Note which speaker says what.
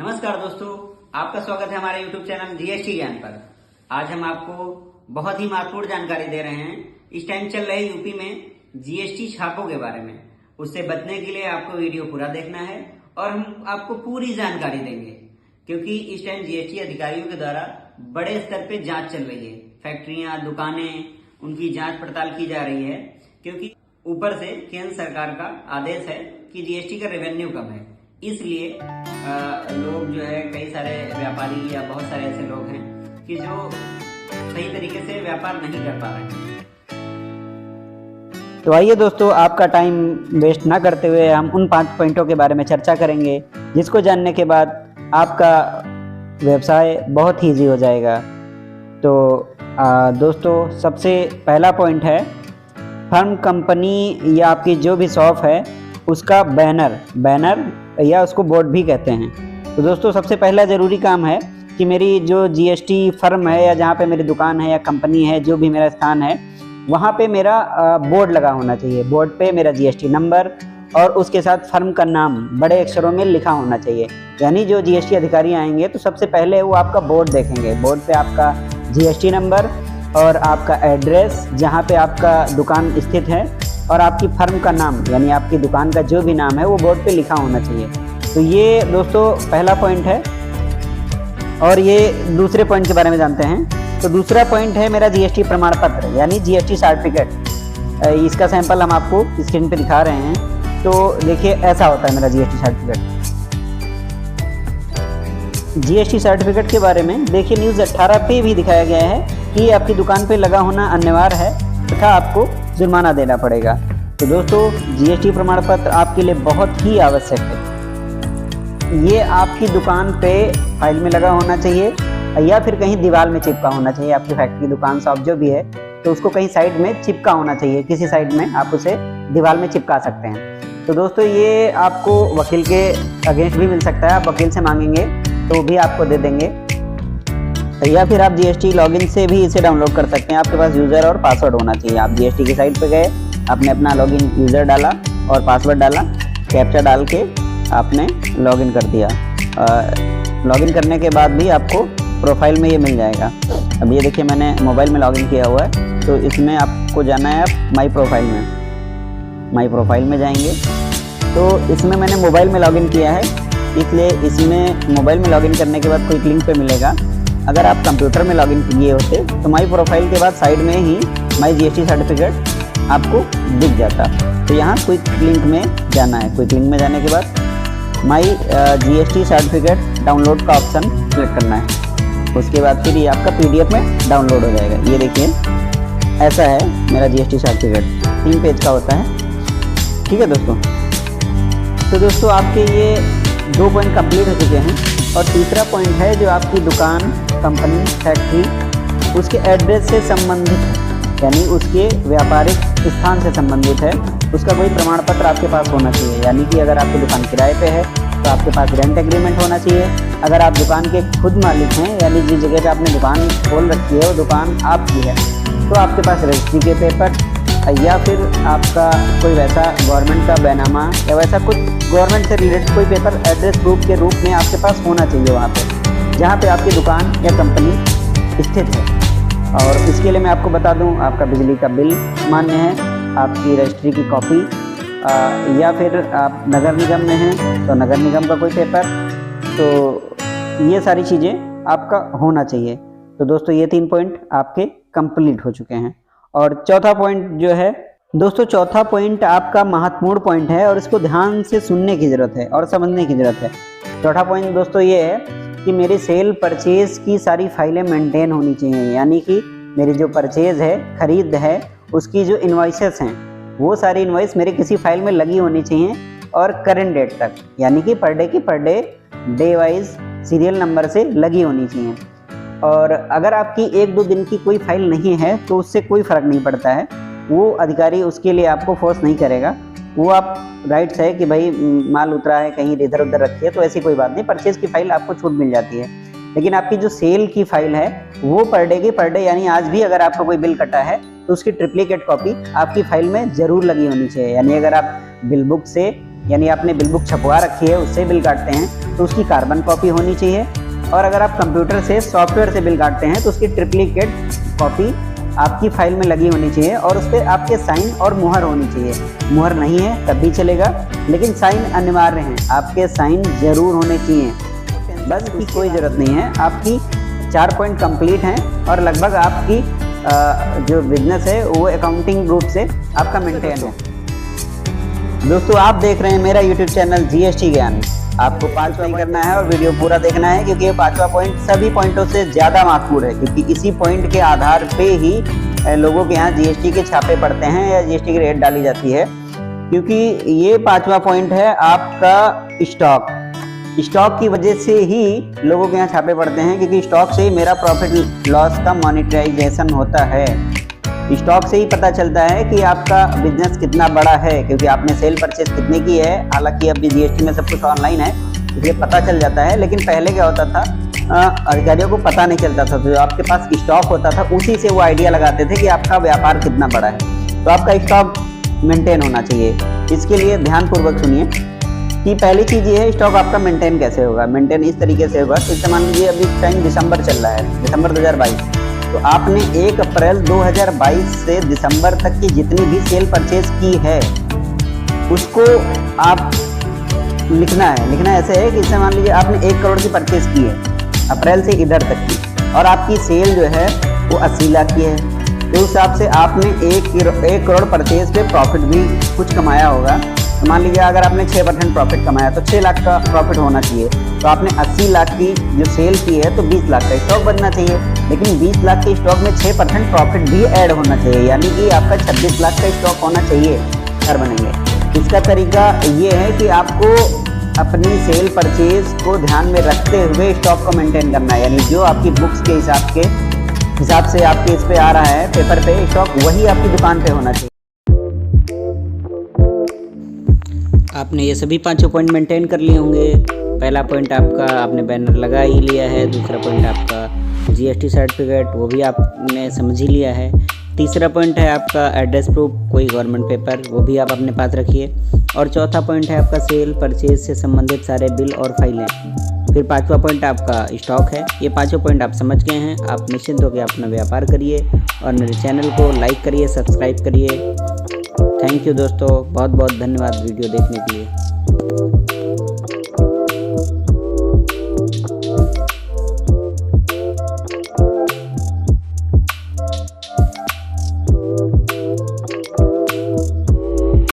Speaker 1: नमस्कार दोस्तों, आपका स्वागत है हमारे YouTube चैनल जीएसटी ज्ञान पर। आज हम आपको बहुत ही महत्वपूर्ण जानकारी दे रहे हैं। इस टाइम चल रहे यूपी में जीएसटी छापों के बारे में। उससे बचने के लिए आपको वीडियो पूरा देखना है और हम आपको पूरी जानकारी देंगे, क्योंकि इस टाइम जीएसटी अधिकारियों के द्वारा बड़े स्तर पे जांच चल रही है। फैक्ट्रियां, दुकानें, उनकी जांच पड़ताल की जा रही है, क्योंकि ऊपर से केंद्र सरकार का आदेश है कि जीएसटी का रेवेन्यू कम है। इसलिए लोग जो है, कई सारे व्यापारी या बहुत सारे ऐसे लोग हैं कि जो सही तरीके से व्यापार नहीं कर पा रहे हैं।
Speaker 2: तो आइए दोस्तों, आपका टाइम वेस्ट ना करते हुए हम उन 5 पॉइंटों के बारे में चर्चा करेंगे, जिसको जानने के बाद आपका व्यवसाय बहुत ही ईजी हो जाएगा। तो दोस्तों, सबसे पहला पॉइंट है फर्म, कंपनी या आपकी जो भी शॉप है उसका बैनर या उसको बोर्ड भी कहते हैं। तो दोस्तों, सबसे पहला ज़रूरी काम है कि मेरी जो जीएसटी फर्म है या जहाँ पे मेरी दुकान है या कंपनी है, जो भी मेरा स्थान है, वहाँ पे मेरा बोर्ड लगा होना चाहिए। बोर्ड पे मेरा जीएसटी नंबर और उसके साथ फर्म का नाम बड़े अक्षरों में लिखा होना चाहिए। यानी जो जीएसटी अधिकारी आएंगे तो सबसे पहले वो आपका बोर्ड देखेंगे। बोर्ड पे आपका जीएसटी नंबर और आपका एड्रेस, जहाँ पे आपका दुकान स्थित है, और आपकी फर्म का नाम यानी आपकी दुकान का जो भी नाम है वो बोर्ड पे लिखा होना चाहिए। तो ये दोस्तों पहला पॉइंट है। और ये दूसरे पॉइंट के बारे में जानते हैं। तो दूसरा पॉइंट है मेरा जीएसटी प्रमाण पत्र यानी जीएसटी सर्टिफिकेट। इसका सैंपल हम आपको स्क्रीन पे दिखा रहे हैं। तो देखिए, ऐसा होता है मेरा जीएसटी सर्टिफिकेट। जीएसटी सर्टिफिकेट के बारे में देखिए, न्यूज़ 18 पे भी दिखाया गया है कि आपकी दुकान पे लगा होना अनिवार्य है तथा आपको जुर्माना देना पड़ेगा। तो दोस्तों, जीएसटी प्रमाण पत्र आपके लिए बहुत ही आवश्यक है। ये आपकी दुकान पे फाइल में लगा होना चाहिए या फिर कहीं दीवार में चिपका होना चाहिए। आपकी फैक्ट्री, दुकान, शॉप जो भी है, तो उसको कहीं साइड में चिपका होना चाहिए। किसी साइड में आप उसे दीवार में चिपका सकते हैं। तो दोस्तों, ये आपको वकील के अगेंस्ट भी मिल सकता है। आप वकील से मांगेंगे तो भी आपको दे देंगे, या फिर आप जीएसटी लॉगिन से भी इसे डाउनलोड कर सकते हैं। आपके पास यूज़र और पासवर्ड होना चाहिए। आप जीएसटी की साइट पे गए, आपने अपना लॉगिन यूज़र डाला और पासवर्ड डाला, कैप्चा डाल के आपने लॉगिन कर दिया। लॉगिन करने के बाद भी आपको प्रोफाइल में ये मिल जाएगा। अब ये देखिए, मैंने मोबाइल में लॉगिन किया हुआ है। तो इसमें आपको जाना है आप माई प्रोफाइल में जाएंगे। तो इसमें मैंने मोबाइल में लॉगिन किया है, इसलिए इसमें मोबाइल में लॉगिन करने के बाद क्विक लिंक पे मिलेगा। अगर आप कंप्यूटर में लॉगिन किए होते तो माई प्रोफाइल के बाद साइड में ही माई जीएसटी सर्टिफिकेट आपको दिख जाता। तो यहाँ क्विक लिंक में जाना है। क्विक लिंक में जाने के बाद माई जीएसटी सर्टिफिकेट डाउनलोड का ऑप्शन क्लिक करना है। उसके बाद फिर ये आपका पीडीएफ में डाउनलोड हो जाएगा। ये देखिए, ऐसा है मेरा जीएसटी सर्टिफिकेट। 3 पेज का होता है। ठीक है दोस्तों। तो दोस्तों, आपके ये 2 पॉइंट कंप्लीट हो चुके हैं। और तीसरा पॉइंट है जो आपकी दुकान, कंपनी, फैक्ट्री उसके एड्रेस से संबंधित है, यानी उसके व्यापारिक स्थान से संबंधित है। उसका कोई प्रमाण पत्र आपके पास होना चाहिए। यानी कि अगर आपकी दुकान किराए पे है तो आपके पास रेंट एग्रीमेंट होना चाहिए। अगर आप दुकान के खुद मालिक हैं, यानी जिस जगह पे आपने दुकान खोल रखी है वो दुकान आपकी है, तो आपके पास रजिस्ट्री के पेपर या फिर आपका कोई वैसा गवर्नमेंट का बैनामा या वैसा कुछ गवर्नमेंट से रिलेटेड कोई पेपर एड्रेस प्रूफ के रूप में आपके पास होना चाहिए वहाँ पे, जहाँ पे आपकी दुकान या कंपनी स्थित है। और इसके लिए मैं आपको बता दूँ, आपका बिजली का बिल मान्य है, आपकी रजिस्ट्री की कॉपी, या फिर आप नगर निगम में हैं तो नगर निगम का कोई पेपर। तो ये सारी चीज़ें आपका होना चाहिए। तो दोस्तों, ये 3 पॉइंट आपके कंप्लीट हो चुके हैं। और चौथा पॉइंट जो है दोस्तों, चौथा पॉइंट आपका महत्वपूर्ण पॉइंट है और इसको ध्यान से सुनने की ज़रूरत है और समझने की ज़रूरत है। चौथा पॉइंट दोस्तों ये है कि मेरी सेल परचेज़ की सारी फाइलें मेंटेन होनी चाहिए। यानी कि मेरी जो परचेज़ है, खरीद है, उसकी जो इन्वॉइसेस हैं, वो सारी इन्वॉइस मेरे किसी फाइल में लगी होनी चाहिए और करेंट डेट तक, यानी कि पर डे की per day wise serial number से लगी होनी चाहिए। और अगर आपकी 1-2 दिन की कोई फाइल नहीं है तो उससे कोई फ़र्क नहीं पड़ता है। वो अधिकारी उसके लिए आपको फोर्स नहीं करेगा। वो आप राइट्स है कि भाई माल उतरा है, कहीं इधर उधर रखी है, तो ऐसी कोई बात नहीं। परचेज़ की फ़ाइल आपको छूट मिल जाती है। लेकिन आपकी जो सेल की फ़ाइल है वो पर डे की पर डे, यानी आज भी अगर आपको कोई बिल कटा है तो उसकी ट्रिप्लिकेट कॉपी आपकी फ़ाइल में ज़रूर लगी होनी चाहिए। यानी अगर आप बिल बुक से यानी आपने बिल बुक छपवा रखी है उससे बिल काटते हैं तो उसकी कार्बन कॉपी होनी चाहिए। और अगर आप कंप्यूटर से सॉफ्टवेयर से बिल काटते हैं तो उसकी ट्रिप्लिकेट कॉपी आपकी फाइल में लगी होनी चाहिए और उस पर आपके साइन और मुहर होनी चाहिए। मुहर नहीं है तब भी चलेगा, लेकिन साइन अनिवार्य हैं, आपके साइन जरूर होने चाहिए। बस इसकी कोई ज़रूरत नहीं है। आपकी 4 पॉइंट कंप्लीट हैं और लगभग आपकी जो बिजनेस है वो अकाउंटिंग रूप से आपका मेंटेन है। दोस्तों आप देख रहे हैं मेरा यूट्यूब चैनल जीएसटी ज्ञान। आपको 5 पॉइंट करना है और वीडियो पूरा देखना है, क्योंकि ये 5वां पॉइंट सभी पॉइंटों से ज़्यादा महत्वपूर्ण है, क्योंकि इसी पॉइंट के आधार पे ही लोगों के यहाँ जीएसटी के छापे पड़ते हैं या जीएसटी की रेट डाली जाती है। क्योंकि ये 5वां पॉइंट है आपका स्टॉक की वजह से ही लोगों के यहाँ छापे पड़ते हैं, क्योंकि स्टॉक से ही मेरा प्रॉफिट लॉस का मॉनिटराइजेशन होता है। स्टॉक से ही पता चलता है कि आपका बिजनेस कितना बड़ा है, क्योंकि आपने सेल परचेज कितने की है। हालांकि अभी जीएसटी में सब कुछ ऑनलाइन है इसलिए पता चल जाता है, लेकिन पहले क्या होता था अधिकारियों को पता नहीं चलता था। तो आपके पास स्टॉक होता था उसी से वो आइडिया लगाते थे कि आपका व्यापार कितना बड़ा है। तो आपका स्टॉक मेंटेन होना चाहिए। इसके लिए ध्यानपूर्वक सुनिए कि पहली चीज़ ये है, स्टॉक आपका मेंटेन कैसे होगा। मेंटेन इस तरीके से होगा, जैसे मान लीजिए अभी टाइम दिसंबर चल रहा है, दिसंबर 2022, तो आपने 1 अप्रैल 2022 से दिसंबर तक की जितनी भी सेल परचेज की है उसको आप लिखना ऐसे है कि इससे मान लीजिए आपने 1 करोड़ की परचेज की है अप्रैल से इधर तक की, और आपकी सेल जो है वो 80 लाख की है। तो उस हिसाब से आपने 1 करोड़ परचेज पे प्रॉफिट भी कुछ कमाया होगा। तो मान लीजिए अगर आपने 6% प्रॉफिट कमाया तो 6 लाख का प्रॉफिट होना चाहिए। तो आपने 80 लाख की जो सेल की है तो 20 लाख का स्टॉक बनना चाहिए, लेकिन 20 लाख के स्टॉक में 6% प्रॉफिट भी ऐड होना चाहिए, यानी कि आपका 26 लाख का स्टॉक होना चाहिए घर बनेंगे। इसका तरीका ये है कि आपको अपनी सेल परचेज को ध्यान में रखते हुए स्टॉक को मेंटेन करना है, यानी जो आपकी बुक्स के हिसाब से आपके इस पे आ रहा है पेपर पे स्टॉक, वही आपकी दुकान पे होना चाहिए। आपने ये सभी 5 पॉइंट मेंटेन कर लिए होंगे। पहला पॉइंट आपका आपने बैनर लगा ही लिया है। दूसरा पॉइंट आपका जीएसटी सर्टिफिकेट, वो भी आपने समझ ही लिया है। तीसरा पॉइंट है आपका एड्रेस प्रूफ, कोई गवर्नमेंट पेपर, वो भी आप अपने पास रखिए। और चौथा पॉइंट है आपका सेल परचेज से संबंधित सारे बिल और फाइलें। फिर 5वां पॉइंट आपका स्टॉक है। ये 5 पॉइंट आप समझ गए हैं। आप निश्चिंत होकर अपना व्यापार करिए और मेरे चैनल को लाइक करिए, सब्सक्राइब करिए। थैंक यू दोस्तों, बहुत बहुत धन्यवाद वीडियो देखने के लिए।